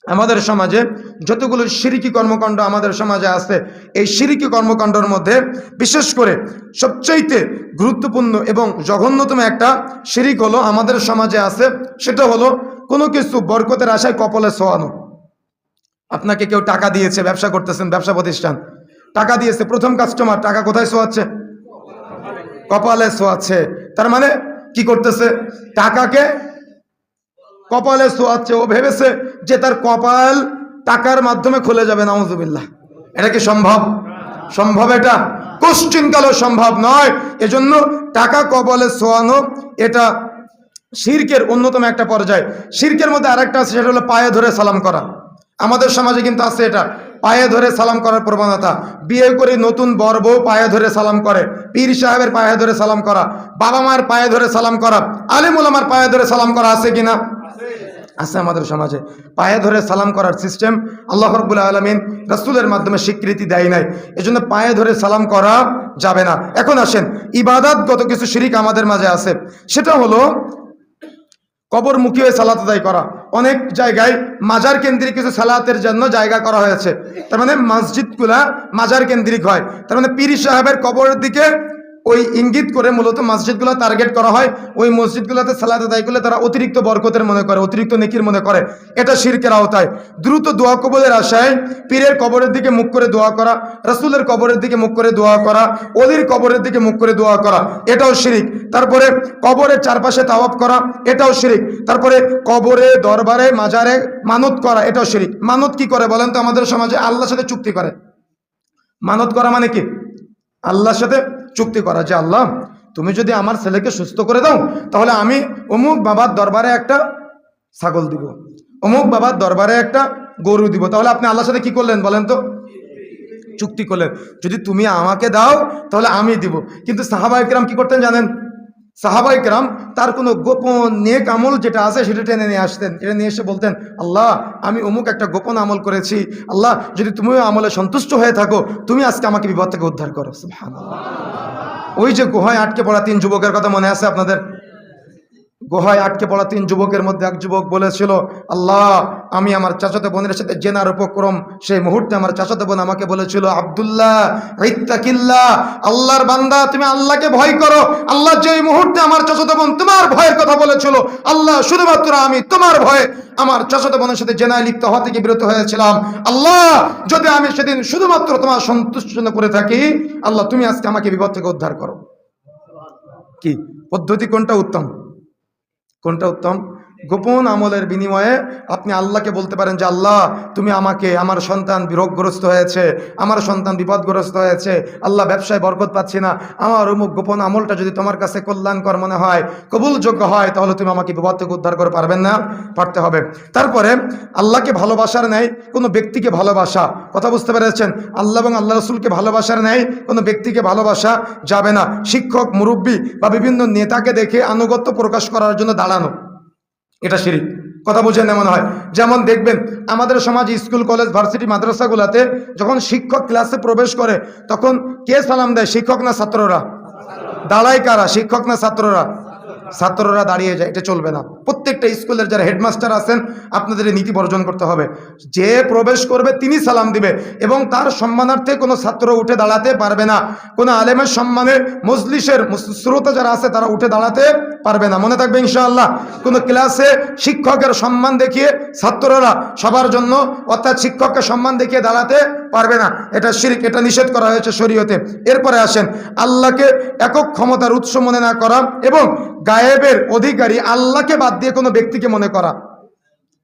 আমাদের সমাজে যতগুলো শিরকি কর্মকাণ্ড আমাদের সমাজে আছে, এই শিরকি কর্মকাণ্ডের মধ্যে বিশেষ করে সবচাইতে গুরুত্বপূর্ণ এবং জঘন্যতম একটা শিরিক হলো আমাদের সমাজে আছে, সেটা হলো কোনো কিছু বরকতের আশায় কপালে ছোঁয়ানো। আপনাকে কেউ টাকা দিয়েছে, ব্যবসা করতেছেন, ব্যবসা প্রতিষ্ঠান টাকা দিয়েছে, প্রথম কাস্টমার টাকা কোথায় ছোঁয়াচ্ছে? কপালে ছোঁয়াচ্ছে। তার মানে কি করতেছে? টাকাকে কপালে ছোঁয়াচ্ছে। ও ভেবেছে যে তার কপাল টাকার মাধ্যমে খুলে যাবে। নাউজুবিল্লাহ। এটা কি সম্ভব? সম্ভব? এটা কোশ্চিনকালও সম্ভব নয়। এজন্য টাকা কপালে ছোঁয়ানো এটা শিরকের অন্যতম একটা পর্যায়। শিরকের মধ্যে আরেকটা আছে, সেটা হলো পায়ে ধরে সালাম করা। আমাদের সমাজে কিন্তু আছে এটা, পায়ে ধরে সালাম করার প্রবণতা। বিয়ে করে নতুন বর বউ পায়ে ধরে সালাম করে, পীর সাহেবের পায়ে ধরে সালাম করা, বাবা মার পায়ে ধরে সালাম করা, আলেম ওলামার পায়ে ধরে সালাম করা আছে কিনা? আছে আমাদের সমাজে। পায়ে ধরে সালাম করার সিস্টেম আল্লাহ রাব্বুল আলামিন রাসূলের মাধ্যমে স্বীকৃতি দেয় নাই, এজন্য পায়ে ধরে সালাম করা যাবে না। এখন আসেন, ইবাদতগত কিছু শিরিক আমাদের মাঝে আছে, সেটা হলো কবরমুখী হয়ে সালাত আদায় করা। অনেক জায়গায় মাজার কেন্দ্রিক কিছু সালাতের জন্য জায়গা করা হয়েছে, তার মানে মসজিদগুলা মাজার কেন্দ্রিক হয়। তার মানে পীর সাহেবের কবরের দিকে ওই ইঙ্গিত করে মূলত মসজিদগুলো টার্গেট করা হয়। ওই মসজিদগুলোতে সালাত আদায় করলে তারা অতিরিক্ত বরকতের মনে করে, অতিরিক্ত নেকির মনে করে। এটা শিরকের আওতায়। দ্রুত দোয়া কবুলের আশায় পীরের কবরের দিকে মুখ করে দোয়া করা, রাসূলের কবরের দিকে মুখ করে দোয়া করা, ওলির কবরের দিকে মুখ করে দোয়া করা, এটাও শিরিক। তারপরে কবরের চারপাশে তাওয়াফ করা, এটাও শিরিক। তারপরে কবরে, দরবারে, মাজারে মানত করা, এটাও শিরিক। মানত কি করে বলেন তো? আমাদের সমাজে আল্লাহর সাথে চুক্তি করে। মানত করা মানে কি? আল্লাহর সাথে চুক্তি করা, যে আল্লাহ তুমি যদি আমার ছেলেকে সুস্থ করে দাও, তাহলে আমি অমুক বাবার দরবারে একটা ছাগল দিব, অমুক বাবার দরবারে একটা গরু দিব। তাহলে আপনি আল্লাহর সাথে কি করলেন বলেন তো? চুক্তি করলেন। যদি তুমি আমাকে দাও তাহলে আমি দিব। কিন্তু সাহাবায়ে কেরাম কি করতেন জানেন? সাহাবায়ে কেরাম তার কোনো গোপন নেক আমল যেটা আছে সেটা টেনে নিয়ে আসতেন। এটা নিয়ে এসে বলতেন, আল্লাহ আমি অমুক একটা গোপন আমল করেছি, আল্লাহ যদি তুমিও আমলে সন্তুষ্ট হয়ে থাকো, তুমি আজকে আমাকে বিপদ থেকে উদ্ধার করো। সুবহানাল্লাহ। ওই যে গুহায় আটকে পড়া 3 যুবকের কথা মনে আছে আপনাদের? গুহায় আটকে পড়া 3 যুবকের মধ্যে এক যুবক বলেছিল, আল্লাহ আমি আমার চাচাতো বোনের সাথে জেনার উপক্রম, সেই মুহূর্তে আমার চাচাতো বোন আমাকে বলেছিল, আব্দুল্লাহ ইত্তাকিল্লাহ, আল্লাহর বান্দা তুমি আল্লাহকে ভয় করো। আল্লাহ যেই মুহূর্তে আমার চাচাতো বোন তোমার ভয়ের কথা বলেছিল, আল্লাহ শুধুমাত্র আমি তোমার ভয়ে আমার চাচাতো বোনের সাথে জেনায় লিপ্ত হওয়া থেকে বিরত হয়েছিলাম। আল্লাহ যদি আমি সেদিন শুধুমাত্র তোমার সন্তুষ্ট করে থাকি, আল্লাহ তুমি আজকে আমাকে বিপদ থেকে উদ্ধার করো। কি পদ্ধতি? কোনটা উত্তম? কোনটা উত্তম? গোপন আমলের বিনিময়ে আপনি আল্লাহকে বলতে পারেন যে আল্লাহ তুমি আমাকে, আমার সন্তান রোগগ্রস্ত হয়েছে, আমার সন্তান বিপদগ্রস্ত হয়েছে, আল্লাহ ব্যবসায় বরকত পাচ্ছি না, আমার অমুক গোপন আমলটা যদি তোমার কাছে কল্যাণকর মনে হয়, কবুলযোগ্য হয়, তাহলে তুমি আমাকে বিপদ থেকে উদ্ধার করে পারবেন না? পারতে হবে। তারপরে আল্লাহকে ভালোবাসার ন্যায় কোনো ব্যক্তিকে ভালোবাসা, কথা বুঝতে পেরেছেন? আল্লাহ এবং আল্লাহ রসুলকে ভালোবাসার ন্যায় কোনো ব্যক্তিকে ভালোবাসা যাবে না। শিক্ষক, মুরব্বী বা বিভিন্ন নেতাকে দেখে আনুগত্য প্রকাশ করার জন্য দাঁড়ানো, এটা শিরিক। কথা বুঝেন? এমন হয় যেমন দেখবেন আমাদের সমাজ, স্কুল, কলেজ, ভার্সিটি, মাদ্রাসাগুলোতে যখন শিক্ষক ক্লাসে প্রবেশ করে তখন কে সালাম দেয়? শিক্ষক না ছাত্ররা? দাঁড়ায় কারা? শিক্ষক না ছাত্ররা? ছাত্ররা দাঁড়িয়ে যায়। এটা চলবে না। প্রত্যেকটা স্কুলের যারা হেডমাস্টার আছেন আপনাদের নীতি বর্জন করতে হবে। যে প্রবেশ করবে তিনি সালাম দিবে এবং তার সম্মানার্থে কোনো ছাত্র উঠে দাঁড়াতে পারবে না। কোনো আলেমের সম্মানে মজলিসের শ্রোতা যারা আছে তারা উঠে দাঁড়াতে পারবে না। মনে থাকবে ইনশাআল্লাহ। কোনো ক্লাসে শিক্ষকের সম্মান দেখিয়ে ছাত্ররা সবার জন্য, অর্থাৎ শিক্ষককে সম্মান দেখিয়ে দাঁড়াতে পারবে না। এটা শিরক, এটা নিষেধ করা হয়েছে শরীয়তে। এরপরে আসেন একক ক্ষমতার উৎস মনে না করা এবং গায়েবের অধিকারী আল্লাহকে বাদ দিয়ে কোনো ব্যক্তিকে মনে করা।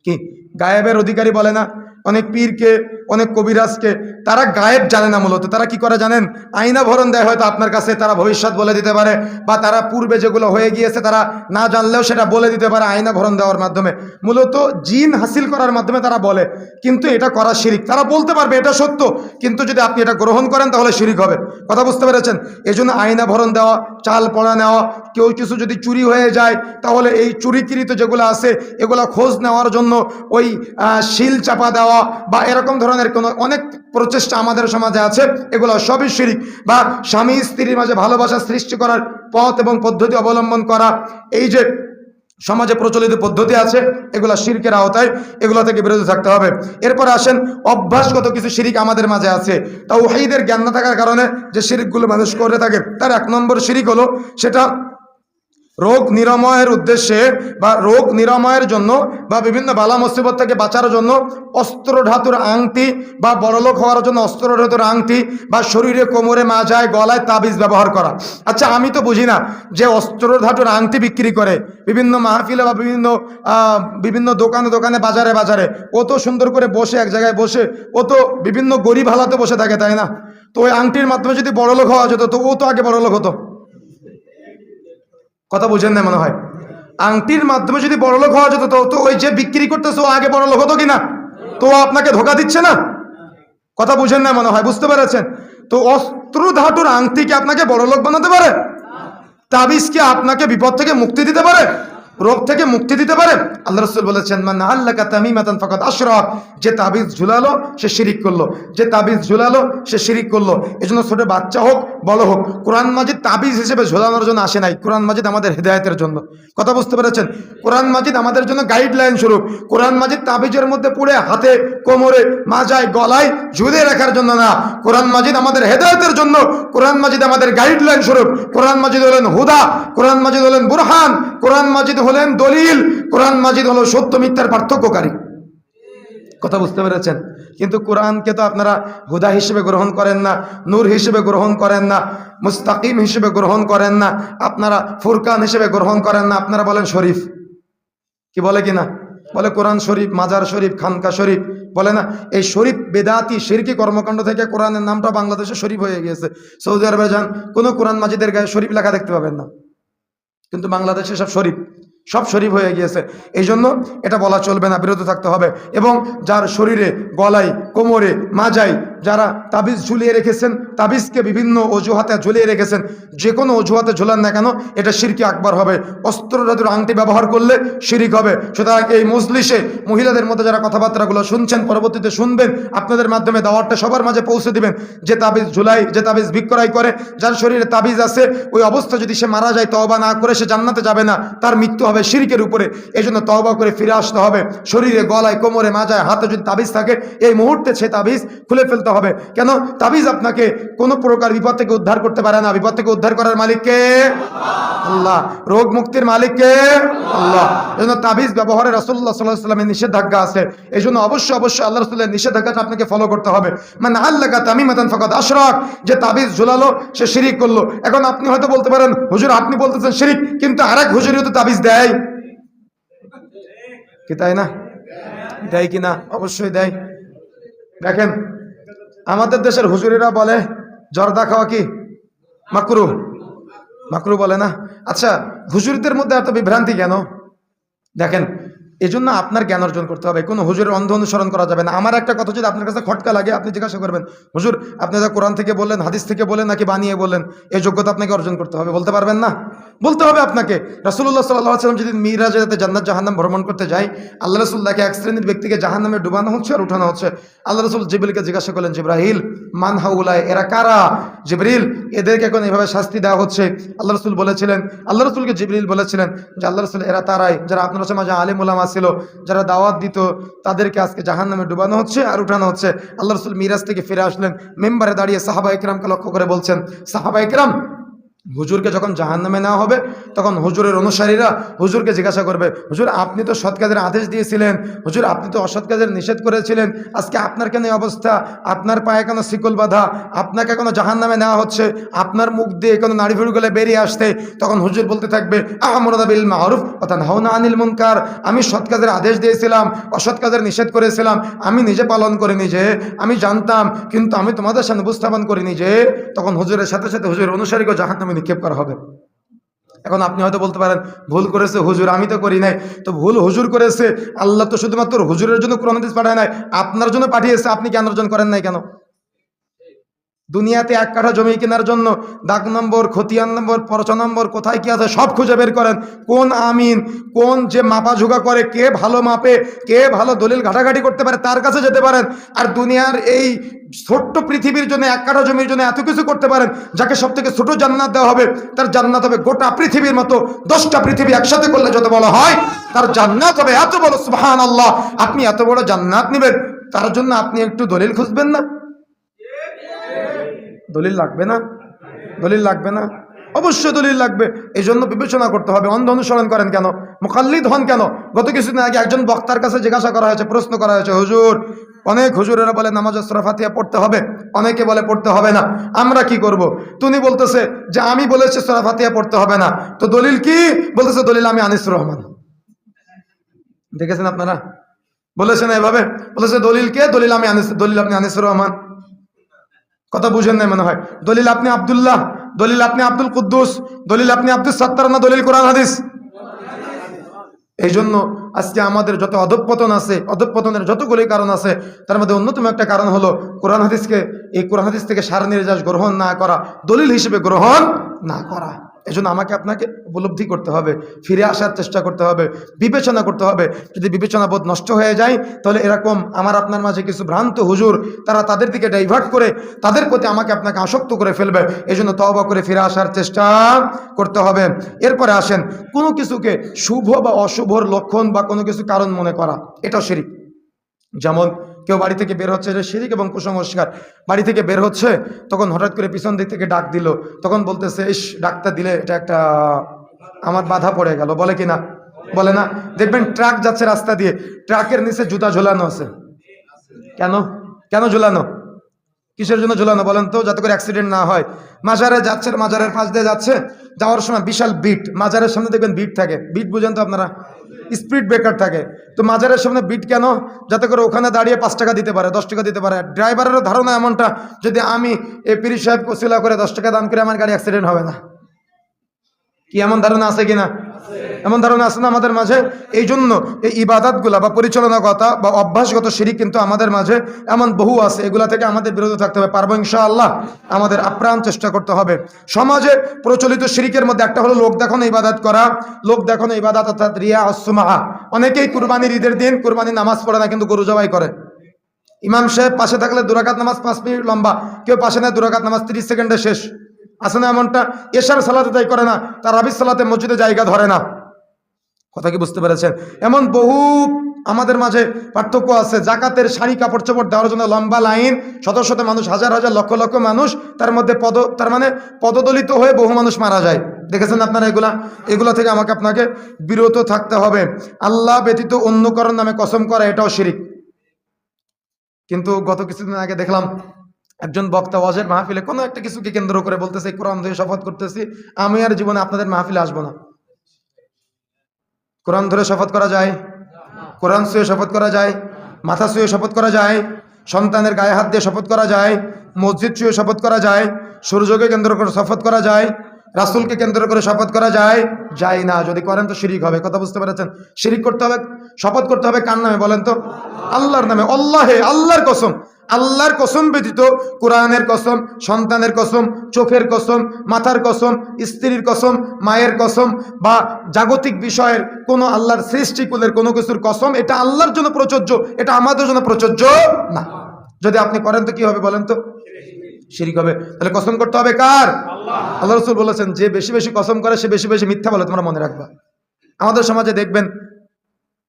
কি গায়েবের অধিকারী বলে না অনেক পীরকে, অনেক কবিরাজকে? তারা গায়েব জানে না। মূলত তারা কি করে জানেন? আয়না ভরণ দেয় হয়তো আপনার কাছে, তারা ভবিষ্যৎ বলে দিতে পারে, বা তারা পূর্বে যেগুলো হয়ে গিয়েছে তারা না জানলেও সেটা বলে দিতে পারে আয়না ভরণ দেওয়ার মাধ্যমে। মূলত জিন হাসিল করার মাধ্যমে তারা বলে, কিন্তু এটা করা শিরিক। তারা বলতে পারবে এটা সত্য, কিন্তু যদি আপনি এটা গ্রহণ করেন তাহলে শিরিক হবে। কথা বুঝতে পেরেছেন? এই জন্য আয়না ভরণ দেওয়া, চাল পড়া নেওয়া, কেউ কিছু যদি চুরি হয়ে যায় তাহলে এই চুরিকৃত যেগুলো আছে এগুলো খোঁজ নেওয়ার জন্য ওই শিল চাপা দেওয়া বা এরকম ধরনের কোনো অনেক প্রচেষ্টা আমাদের সমাজে আছে, এগুলো সবই শিরিক। বা স্বামী স্ত্রীর মাঝে ভালোবাসা সৃষ্টি করার পথ এবং পদ্ধতি অবলম্বন করা, এই যে সমাজে প্রচলিত পদ্ধতি আছে, এগুলা শিরকের আওতায়, এগুলো থেকে বিরত থাকতে হবে। এরপর আসেন অভ্যাসগত কিছু শিরিক আমাদের মাঝে আছে, তাওহীদের জ্ঞান না থাকার কারণে যে শিরিকগুলো মানুষ করে থাকে, তার 1 নম্বর শিরিক হলো সেটা রোগ নিরাময়ের উদ্দেশ্যে বা রোগ নিরাময়ের জন্য বা বিভিন্ন বালা মুসিবত থেকে বাঁচার জন্য অস্ত্র ধাতুর আংটি বা বড়লোক হওয়ার জন্য অস্ত্র ধাতুর আংটি বা শরীরে, কোমরে, মাজায়, গলায় তাবিজ ব্যবহার করা। আচ্ছা, আমি তো বুঝি না যে অস্ত্র ধাতুর আংটি বিক্রি করে বিভিন্ন মাহফিলে বা বিভিন্ন দোকানে দোকানে, বাজারে বাজারে, ও তো সুন্দর করে বসে এক জায়গায় বসে, ও তো বিভিন্ন গরিব হালাতে বসে থাকে, তাই না? তো ওই আংটির মাধ্যমে যদি বড়লোক হওয়া যেত তো ও তো আগে বড়লোক হতো। কথা বুঝেন না মনে হয়? আংটির মাধ্যমে যদি বড়লোক হওয়া যেত তো ওই যে বিক্রি করতেছে ও আগে বড়লোক হতো কিনা? তো আপনাকে ধোকা দিচ্ছে না? কথা বুঝেন না মনে হয়, বুঝতে পেরেছেন? তো অস্ত্র ধাতুর আংটি কি আপনাকে বড়লোক বানাতে পারে? তাবিজ কি আপনাকে বিপদ থেকে মুক্তি দিতে পারে, রোগ থেকে মুক্তি দিতে পারে? আল্লাহ রাসূল বলেছেন, মান আল্লাকা তামিমাতান ফাকাদ আশরাক, যে তাবিজ ঝুলালো সে শিরিক করলো, যে তাবিজ ঝুলালো সে শিরিক করলো। এজন্য ছোট বাচ্চা হোক বড় হোক, কোরআন মাজিদ তাবিজ হিসেবে ঝুলানোর জন্য আসে নাই, কোরআন মাজিদ আমাদের হেদায়েতের জন্য। কথা বুঝতে পেরেছেন? কোরআন মাজিদ আমাদের জন্য গাইডলাইন স্বরূপ। কোরআন মাজিদ তাবিজের মধ্যে পুড়ে হাতে, কোমরে, মাজায়, গলায় ঝুলিয়ে রাখার জন্য না, কোরআন মাজিদ আমাদের হেদায়েতের জন্য। কোরআন মাজিদ আমাদের গাইডলাইন স্বরূপ। কোরআন মাজিদ হলেন হুদা, কোরআন মাজিদ হলেন বুরহান, কোরআন মাজিদ হলেন দলিল, কোরআন মাজিদ হলো সত্য মিথ্যার পার্থক্যকারী। কথা বুঝতে পেরেছেন? কিন্তু কোরআনকে তো আপনারা হুদা হিসেবে গ্রহণ করেন না, নূর হিসেবে গ্রহণ করেন না, মুস্তাকিম হিসেবে গ্রহণ করেন না, আপনারা ফুরকান হিসেবে গ্রহণ করেন না, আপনারা বলেন শরীফ। কি বলে কিনা? বলে কোরআন শরীফ, মাজার শরীফ, খানকা শরীফ, বলে না? এই শরীফ বেদাতি শিরকি কর্মকাণ্ড থেকে কোরআনের নামটা বাংলাদেশে শরীফ হয়ে গিয়েছে। সৌদি আরবে যান, কোনো কোরআন মাজিদের গায়ে শরীফ লেখা দেখতে পাবেন না, কিন্তু বাংলাদেশে সব শরীফ, সব শরীফ হয়ে গিয়েছে। এই জন্য এটা বলা চলবে না, বিরত থাকতে হবে। এবং যার শরীরে, গলায়, কোমরে, মাজায় যারা তাবিজ ঝুলিয়ে রেখেছেন, তাবিজকে বিভিন্ন অজুহাতে ঝুলিয়ে রেখেছেন, যে কোনো অজুহাতে ঝুলান না কেন, এটা শিরকি আকবার হবে। অস্ত্র ধাতুর আংটি ব্যবহার করলে শিরিক হবে। সুতরাং এই মজলিসে মহিলাদের মধ্যে যারা কথাবার্তাগুলো শুনছেন, পরবর্তীতে শুনবেন, আপনাদের মাধ্যমে দাওয়াতটা সবার মাঝে পৌঁছে দিবেন। যে তাবিজ ঝুলায়, যে তাবিজ বিক্রয় করে, যার শরীরে তাবিজ আছে, ওই অবস্থা যদি সে মারা যায়, তওবা না করে সে জান্নাতে যাবে না, তার মৃত্যু হবে শিরকের উপরে। এই জন্য তওবা করে ফিরে আসতে হবে। শরীরে, গলায়, কোমরে, মাজায়, হাতে যদি তাবিজ থাকে, এই মুহূর্তে সে তাবিজ খুলে ফেলতে হবে। কেন? তাবিজ আপনাকে কোনো প্রকার বিপদ থেকে উদ্ধার করতে পারে না। বিপদ থেকে উদ্ধার করার মালিক কে? আল্লাহ। রোগ মুক্তির মালিক কে? আল্লাহ। এই জন্য তাবিজ ব্যবহারে রাসূলুল্লাহ সাল্লাল্লাহু আলাইহি ওয়াসাল্লামের নিষেধাজ্ঞা আছে। এই জন্য অবশ্যই আল্লাহ রাসূলের নিষেধাজ্ঞাটা আপনাকে ফলো করতে হবে। মান আল্লাকা তামিমাতান ফাকাদ আশরাক, যে তাবিজ ঝুলালো সে শিরিক করলো। এখন আপনি হয়তো বলতে পারেন, হুজুর আপনি বলতেছেন শিরিক, কিন্তু আরেক হুজুরিও তো তাবিজ দেয়, কি তাই না? দেয় কি না? অবশ্যই দেয়। দেখেন, আমাদের দেশের হুজুরেরা বলে জর্দা খাওয়া কি মাকরুহ, মাকরুহ বলে না? আচ্ছা, হুজুরদের মধ্যে এত বিভ্রান্তি কেন? দেখেন, এজন্য আপনার জ্ঞান অর্জন করতে হবে, কোনো হুজুরের অন্ধ অনুসরণ করা যাবে না। আমার একটা কথা যদি আপনার কাছে খটকা লাগে, আপনি জিজ্ঞাসা করবেন, হুজুর আপনি যা কোরআন থেকে বললেন, হাদিস থেকে বলেন, নাকি বানিয়ে বলেন? এই যোগ্যতা আপনাকে অর্জন করতে হবে। বলতে পারবেন না? বলতে হবে আপনাকে। রাসূলুল্লাহ সাল্লাল্লাহু আলাইহি ওয়াসাল্লাম যদি মিরাজে যাতে জান্নাত জাহান্নাম ভ্রমণ করতে যায়, আল্লাহ রাসূল দেখে এক শ্রেণীর ব্যক্তিকে জাহান্নামে ডুবানো হচ্ছে আর উঠানো হচ্ছে। আল্লাহ রাসূল জিবরিলকে জিজ্ঞাসা করলেন, জিবরাইল মান হাউলাই, এরা কারা? জিবরিল, এদেরকে এখন এইভাবে শাস্তি দেওয়া হচ্ছে। আল্লাহ রাসূল বলেছিলেন, আল্লাহ রাসূলকে জিবরিল বলেছিলেন যে আল্লাহ রাসূল, এরা তারাই যারা আপনার সমাজে আলেম ওলামা ছিল, যারা দাওয়াত দিত, তাদেরকে আজকে জাহান্নামে ডুবানো হচ্ছে আর উঠানো হচ্ছে। আল্লাহ রাসূল মিরাজ থেকে ফিরে আসলেন, মেম্বারে দাঁড়িয়ে সাহাবা ইকরামকে লক্ষ্য করে বলছেন, সাহাবা ইকরাম, হুজুরকে যখন জাহান্নামে নেওয়া হবে, তখন হুজুরের অনুসারীরা হুজুরকে জিজ্ঞাসা করবে, হুজুর আপনি তো সৎ কাজের আদেশ দিয়েছিলেন, হুজুর আপনি তো অসৎ কাজের নিষেধ করেছিলেন, আজকে আপনার কেন এই অবস্থা? আপনার পায়ে কেন শিকল বাঁধা? আপনাকে কেন জাহান্নামে নেওয়া হচ্ছে? আপনার মুখ দিয়ে কেন নাড়ি ভুড়িগুলো বেরিয়ে আসতে? তখন হুজুর বলতে থাকবে, আ'মুরুনা বিল মা'রুফ ওয়া তানহাউনা আনিল মুনকার, আমি সৎ কাজের আদেশ দিয়েছিলাম, অসৎ কাজের নিষেধ করেছিলাম, আমি নিজে পালন করিনি, যে আমি জানতাম, কিন্তু আমি তোমাদের সামনে উপস্থাপন করিনি। যে তখন হুজুরের সাথে সাথে হুজুরের অনুসারীকে জাহান্নামে নিক্ষেপ করা হবে। এখন আপনি হয়তো বলতে পারেন, ভুল করেছে হুজুর, আমি তো করি নাই। তো ভুল হুজুর করেছে, আল্লাহ তো শুধুমাত্র হুজুরের জন্য কোরআন হাদিস পাঠায় নাই, আপনার জন্য পাঠিয়েছে, আপনি জ্ঞান অর্জন করেন নাই কেন? দুনিয়াতে 1 কাঠা জমি কেনার জন্য দাগ নম্বর, খতিয়ান নম্বর, পরচা নম্বর, কোথায় কি আছে সব খুঁজে বের করেন। কোন আমিন, কোন যে মাপা ঝুঁকা করে, কে ভালো মাপে, কে ভালো দলিল ঘাটাঘাটি করতে পারে, তার কাছে যেতে পারেন। আর দুনিয়ার এই ছোট্ট পৃথিবীর জন্য 1 কাঠা জমির জন্য এত কিছু করতে পারেন। যাকে সব থেকে ছোট জান্নাত দেওয়া হবে, তার জান্নাত হবে গোটা পৃথিবীর মতো। 10টা পৃথিবী একসাথে করলে যত বড় হয়, তার জান্নাত হবে এত বড়। সুবহানাল্লাহ। আপনি এত বড় জান্নাত নেবেন, তার জন্য আপনি একটু দলিল খুঁজবেন না? দলিল লাগবে না? দলিল লাগবে না? অবশ্যই দলিল লাগবে। এই জন্য বিবেচনা করতে হবে। অন্ধ অনুসরণ করেন কেন? মুকাল্লিদ হন কেন? গত কিছুদিন আগে একজন বক্তার কাছে জিজ্ঞাসা করা হয়েছে, প্রশ্ন করা হয়েছে, হুজুর, অনেক হুজুরেরা বলে নামাজে সূরা ফাতিহা পড়তে হবে, অনেকে বলে পড়তে হবে না, আমরা কি করব? তুমি বলতেছে যে আমি বলেছি সূরা ফাতিহা পড়তে হবে না, তো দলিল কি? বলতেছে দলিল আমি আনিসুর রহমান। দেখেছেন আপনারা? বলেছেন এভাবে, বলেছে দলিল কে? দলিল আমি আনিস, দলিল আপনি আনিসুর রহমান। কথা বুঝেন নাই মনে হয়। দলিল আপনি আব্দুল্লাহ, দলিল আপনি আব্দুল কুদ্দুস, দলিল আপনি আব্দুল সাত্তার, না দলিল কোরআন হাদিস। এই জন্য আজকে আমাদের যত অধঃপতন আছে, অধঃপতনের যতগুলি কারণ আছে, তার মধ্যে অন্যতম একটা কারণ হলো কোরআন হাদিসকে, এই কোরআন হাদিস থেকে সার নির্যাস গ্রহণ না করা, দলিল হিসেবে গ্রহণ না করা। এই জন্য আমাকে আপনাকে উপলব্ধি করতে হবে, ফিরে আসার চেষ্টা করতে হবে, বিবেচনা করতে হবে। যদি বিবেচনা বোধ নষ্ট হয়ে যায়, তাহলে এরকম আমার আপনার মাঝে কিছু ভ্রান্ত হুজুর, তারা তাদের দিকে ডাইভার্ট করে তাদের প্রতি আমাকে আপনাকে আসক্ত করে ফেলবে। এই জন্য তওবা করে ফিরে আসার চেষ্টা করতে হবে। এরপরে আসেন, কোনো কিছুকে শুভ বা অশুভর লক্ষণ বা কোনো কিছু কারণ মনে করা, এটাও শিরক। যেমন কেউ বাড়ি থেকে বের হচ্ছে, এটা শিরক এবং কুসংস্কার। বাড়ি থেকে বের হচ্ছে, তখন হঠাৎ করে পিছন দিক থেকে ডাক দিল, তখন বলতেছে ইস, ডাকটা দিলে এটা একটা আমার বাধা পড়ে গেল, বলে কি না? বলে না? দেখবেন ট্রাক যাচ্ছে রাস্তা দিয়ে, ট্রাকের নিচে জুতা ঝোলানো আছে। কেন? কেন ঝোলানো? কিসের জন্য ঝোলানো বলেন তো? যাতে করে অ্যাক্সিডেন্ট না হয়। মাজারে যাচ্ছে, মাজারের পাশ দিয়ে যাচ্ছে, যাওয়ার সময় বিশাল বিট, মাজারের সামনে দেখবেন বিট থাকে, বিট বুঝেন তো আপনারা? স্পিড ব্রেকার থাকে। তো মাজারের সামনে বিট কেন? যাতে করে ওখানে দাঁড়িয়ে 5 টাকা দিতে পারে, 10 টাকা দিতে পারে। ড্রাইভারেরও ধারণা এমনটা, যদি আমি এই পীর সাহেব ওসিলা করে 10 টাকা দান করে আমার গাড়ি অ্যাক্সিডেন্ট হবে না। কি এমন ধারণা আছে কিনা? এমন ধারণা আছে না আমাদের মাঝে? এই জন্য এই ইবাদতগুলা বা পরিচালনাগত বা অভ্যাসগত শিরক কিন্তু আমাদের মাঝে এমন বহু আছে। এগুলা থেকে আমাদের বিরত থাকতে হবে। পারবো ইনশাআল্লাহ? আমাদের আপ্রাণ চেষ্টা করতে হবে। সমাজে প্রচলিত শিরকের মধ্যে একটা হলো লোক দেখানো ইবাদত করা। লোক দেখানো ইবাদত অর্থাৎ রিয়া অসুমাহা। অনেকেই কুরবানির ঈদের দিন কুরবানির নামাজ পড়ে না, কিন্তু গরু জবাই করে। ইমাম সাহেব পাশে থাকলে 2 রাকাত নামাজ 5 মিনিট লম্বা, কেউ পাশে নেয় 2 রাকাত নামাজ 30 সেকেন্ডে শেষ। আছে না এমনটা? এশার সালাতে তাই করে না, তার রাবির সালাতে মসজিদে জায়গা ধরে না। কথা কি বুঝতে পেরেছেন? এমন বহু আমাদের মাঝে পার্থক্য আছে। জাকাতের শাড়ি কাপড় চোপড় দেওয়ার জন্য লম্বা লাইন, শত শত মানুষ, হাজার হাজার লক্ষ লক্ষ মানুষ, তার মধ্যে তার মানে পদদলিত হয়ে বহু মানুষ মারা যায়। দেখেছেন আপনারা? এগুলা থেকে আমাকে আপনাকে বিরত থাকতে হবে। আল্লাহ ব্যতীত অন্য কারোর নামে কসম করা, এটাও শিরক। কিন্তু গত কিছুদিন আগে দেখলাম একজন বক্তা ওয়াজের মাহফিলে কোনো একটা কিছুকে কেন্দ্র করে বলতেছে, কোরআন ধরে শপথ করতেছি আমি আর জীবনে আপনাদের মাহফিলে আসবো না। কোরআন ধরে শপথ করা যায়? কোরআন ছুঁয়ে শপথ করা যায়? মাথা ছুঁয়ে শপথ করা যায়? সন্তানের গায়ে হাত দিয়ে শপথ করা যায়? মসজিদ ছুঁয়ে শপথ করা যায়? সূর্যকে কেন্দ্র করে শপথ করা যায়? রাসূলকে কেন্দ্র করে শপথ করা যায়? যায় না। যদি করেন তো শিরিক হবে। কথা বুঝতে পেরেছেন? শিরিক করতে হবে, শপথ করতে হবে কার নামে বলেন তো? আল্লাহর নামে। আল্লাহে, আল্লাহর কসম, আল্লাহর কসম ব্যতীত কোরআনের কসম, সন্তানের কসম, চোখের কসম, মাথার কসম, স্ত্রীর কসম, মায়ের কসম বা জাগতিক বিষয়ের কোনো আল্লাহর সৃষ্টিকুলের কোনো কিছুর কসম, এটা আল্লাহর জন্য প্রযোজ্য, এটা আমাদের জন্য প্রযোজ্য না। যদি আপনি করেন তো কি হবে বলেন তো? শিরিক হবে। তাহলে কসম করতে হবে কার? আল্লাহ রাসূল বলেছেন, যে বেশি বেশি কসম করে সে বেশি বেশি মিথ্যা বলে। তোমরা মনে রাখবা। আমাদের সমাজে দেখবেন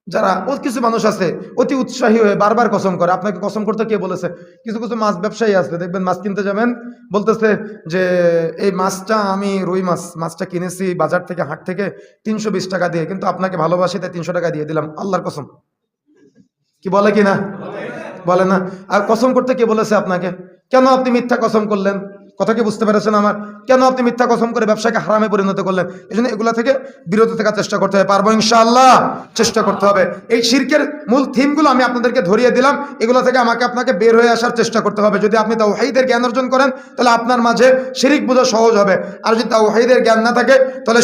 যারা কিছু মানুষ আছে অতি উৎসাহী হয়ে বারবার কসম করে। আপনাকে কসম করতে কে বলেছে? কিছু কিছু মাছ ব্যবসায়ী আছে, দেখবেন মাছ কিনতে যাবেন, বলতেছে যে এই মাছটা আমি রুই মাছটা কিনেছি বাজার থেকে, হাট থেকে 320 টাকা দিয়ে, কিন্তু আপনাকে ভালোবাসি তাই 300 টাকা দিয়ে দিলাম। আল্লাহর কসম। কি বলে কি না? বলে না? আর কসম করতে কে বলেছে আপনাকে? কেন আপনি মিথ্যা কসম করলেন? কথা কি বুঝতে পেরেছেন আমার? কেন আপনি মিথ্যা কসম করে ব্যবসাকে হারামে পরিণত করলেন? এই জন্য এগুলা থেকে বিরত থাকার চেষ্টা করতে হবে। পারবো ইনশাআল্লাহ? চেষ্টা করতে হবে। এই শিরকের মূল থিমগুলো আমি আপনাদেরকে ধরিয়ে দিলাম, এগুলো থেকে আমাকে আপনাকে বের হয়ে আসার চেষ্টা করতে হবে। যদি আপনি তাওহীদের জ্ঞান অর্জন করেন, তাহলে আপনার মাঝে শিরক বোঝা সহজ হবে। আর যদি তাওহীদের জ্ঞান না থাকে, তাহলে